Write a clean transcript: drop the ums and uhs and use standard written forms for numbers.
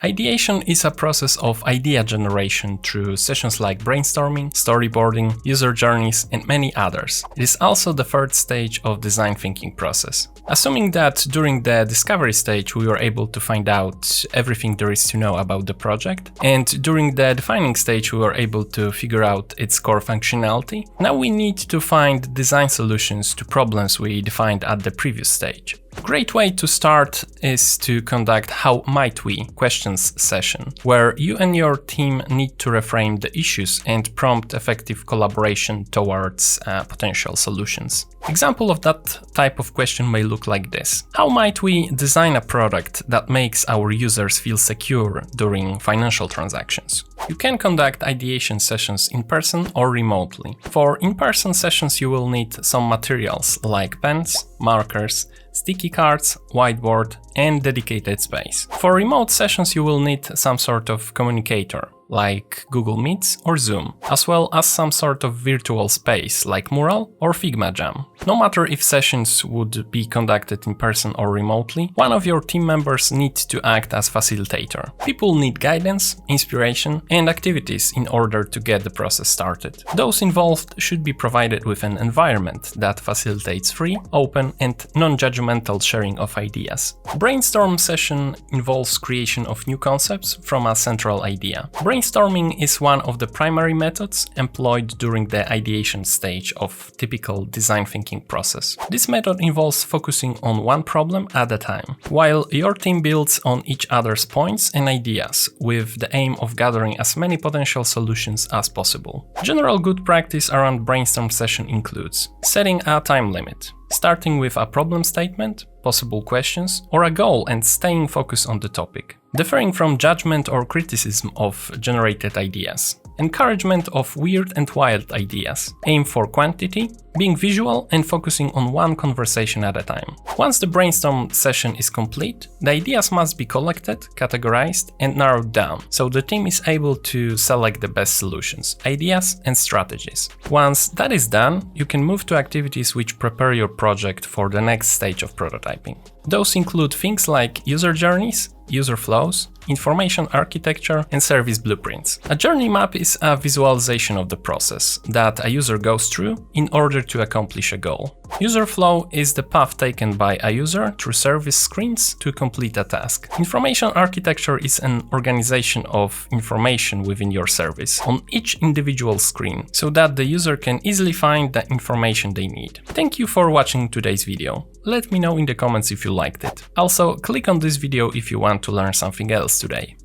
Ideation is a process of idea generation through sessions like brainstorming, storyboarding, user journeys, and many others. It is also the third stage of design thinking process. Assuming that during the discovery stage we were able to find out everything there is to know about the project, and during the defining stage we were able to figure out its core functionality, now we need to find design solutions to problems we defined at the previous stage. A great way to start is to conduct How Might We questions session, where you and your team need to reframe the issues and prompt effective collaboration towards potential solutions. Example of that type of question may look like this. How might we design a product that makes our users feel secure during financial transactions? You can conduct ideation sessions in person or remotely. For in-person sessions you will need some materials like pens, markers, sticky cards, whiteboard, and dedicated space. For remote sessions you will need some sort of communicator, like Google Meets or Zoom, as well as some sort of virtual space like Mural or Figma Jam. No matter if sessions would be conducted in person or remotely, one of your team members needs to act as facilitator. People need guidance, inspiration, and activities in order to get the process started. Those involved should be provided with an environment that facilitates free, open, and non-judgmental sharing of ideas. Brainstorm session involves creation of new concepts from a central idea. Brainstorming is one of the primary methods employed during the ideation stage of typical design thinking process. This method involves focusing on one problem at a time, while your team builds on each other's points and ideas with the aim of gathering as many potential solutions as possible. General good practice around brainstorm session includes setting a time limit, starting with a problem statement, possible questions, or a goal and staying focused on the topic. Differing from judgment or criticism of generated ideas. Encouragement of weird and wild ideas. Aim for quantity, being visual and focusing on one conversation at a time. Once the brainstorm session is complete, the ideas must be collected, categorized, and narrowed down, so the team is able to select the best solutions, ideas, and strategies. Once that is done, you can move to activities which prepare your project for the next stage of prototyping. Those include things like user journeys, user flows, information architecture, and service blueprints. A journey map is a visualization of the process that a user goes through in order to accomplish a goal. User flow is the path taken by a user through service screens to complete a task. Information architecture is an organization of information within your service on each individual screen so that the user can easily find the information they need. Thank you for watching today's video. Let me know in the comments if you liked it. Also, click on this video if you want to learn something else today.